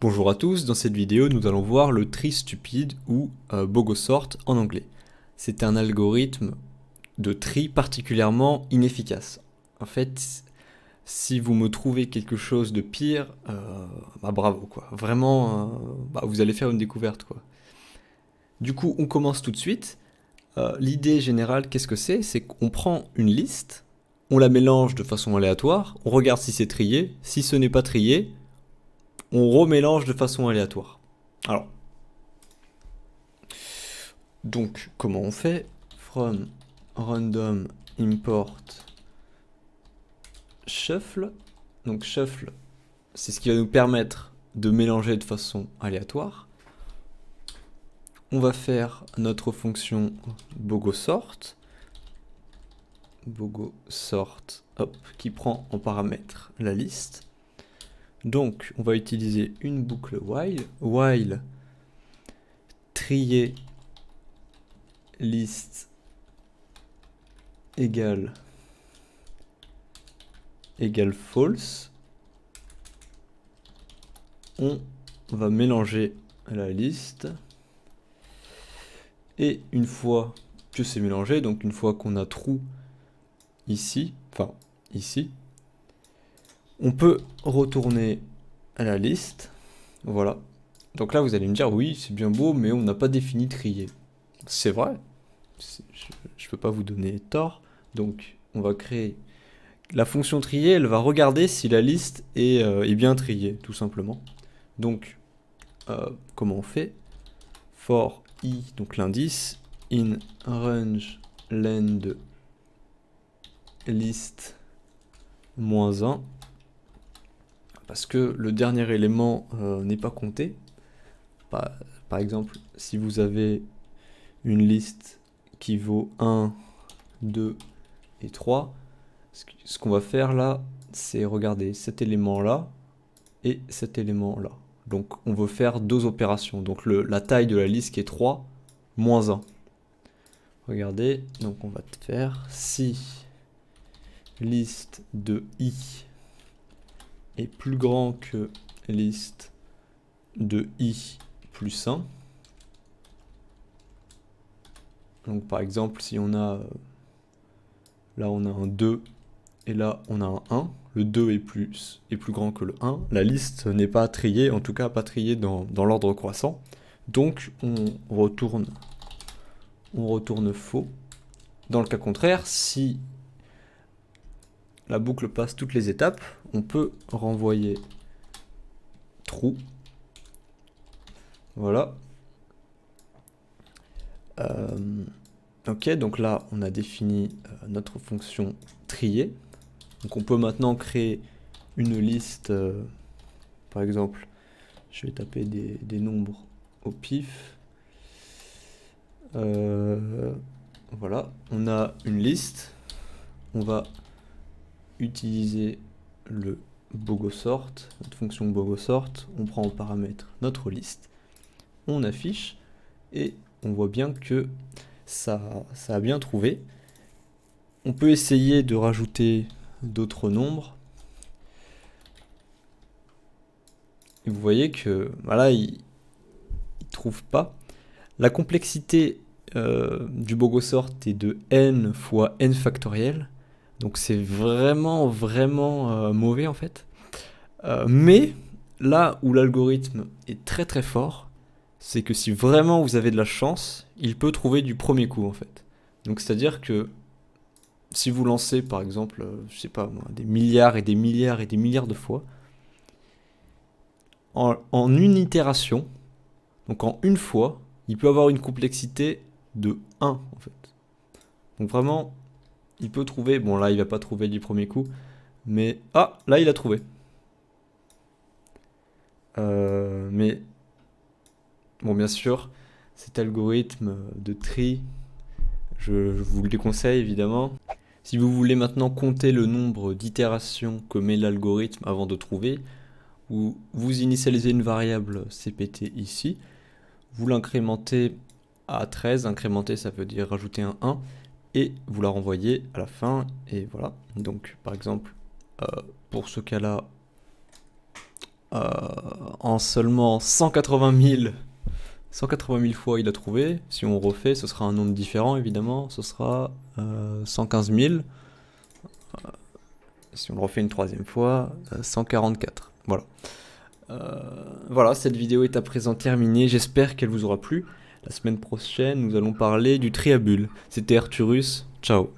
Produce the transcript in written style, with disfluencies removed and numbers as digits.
Bonjour à tous, dans cette vidéo nous allons voir le tri stupide ou Bogosort en anglais. C'est un algorithme de tri particulièrement inefficace. En fait, si vous me trouvez quelque chose de pire, bravo quoi. Vraiment, vous allez faire une découverte quoi. Du coup, on commence tout de suite. L'idée générale, qu'est-ce que c'est? C'est qu'on prend une liste, on la mélange de façon aléatoire, on regarde si c'est trié. Si ce n'est pas trié, on remélange de façon aléatoire. Alors, donc, comment on fait? From random import shuffle. Donc, shuffle, c'est ce qui va nous permettre de mélanger de façon aléatoire. On va faire notre fonction Bogosort. Bogosort, hop, qui prend en paramètre la liste. Donc, on va utiliser une boucle while. While trier liste égale false. On va mélanger la liste. Et une fois que c'est mélangé, donc une fois qu'on a true ici, on peut retourner à la liste. Voilà. Donc là, vous allez me dire, oui, c'est bien beau, mais on n'a pas défini trier. C'est vrai. Je ne peux pas vous donner tort. Donc, on va créer la fonction trier. Elle va regarder si la liste est bien triée, tout simplement. Donc, comment on fait? For i, donc l'indice, in range len list -1, parce que le dernier élément n'est pas compté. Par exemple, si vous avez une liste qui vaut 1, 2 et 3, ce qu'on va faire là, c'est regarder cet élément-là et cet élément-là. Donc on veut faire deux opérations. Donc la taille de la liste qui est 3, moins 1. Regardez, donc on va faire si liste de i est plus grand que liste de i plus 1. Donc par exemple, si on a là on a un 2 et là on a un 1, le 2 est plus grand que le 1, la liste n'est pas triée, en tout cas pas triée dans l'ordre croissant. Donc on retourne faux. Dans le cas contraire, si la boucle passe toutes les étapes, on peut renvoyer true. Voilà. Ok, donc là on a défini notre fonction trier. Donc on peut maintenant créer une liste, par exemple, je vais taper des nombres au pif. Voilà, on a une liste, on va utiliser le Bogosort, notre fonction Bogosort, on prend en paramètre notre liste, on affiche et on voit bien que ça a bien trouvé. On peut essayer de rajouter d'autres nombres. Et vous voyez que voilà, il trouve pas. La complexité du Bogosort est de n fois n factoriel. Donc c'est vraiment mauvais en fait. Mais là où l'algorithme est très très fort, c'est que si vraiment vous avez de la chance, il peut trouver du premier coup en fait. Donc c'est-à-dire que si vous lancez par exemple, je sais pas moi, des milliards et des milliards et des milliards de fois, en une itération, donc en une fois, il peut avoir une complexité de 1 en fait. Donc vraiment, il peut trouver, bon là il va pas trouver du premier coup, mais ah, là il a trouvé. Mais bon, bien sûr, cet algorithme de tri, je vous le déconseille évidemment. Si vous voulez maintenant compter le nombre d'itérations que met l'algorithme avant de trouver, vous initialisez une variable cpt ici, vous l'incrémentez à 13, incrémenter ça veut dire rajouter un 1, et vous la renvoyez à la fin, et voilà. Donc par exemple, pour ce cas-là, Euh, en seulement 180 000 fois, il a trouvé. Si on refait, ce sera un nombre différent, évidemment. Ce sera 115 000. Si on le refait une troisième fois, 144. Voilà. Voilà, cette vidéo est à présent terminée. J'espère qu'elle vous aura plu. La semaine prochaine, nous allons parler du triabule. C'était Arthurus. Ciao.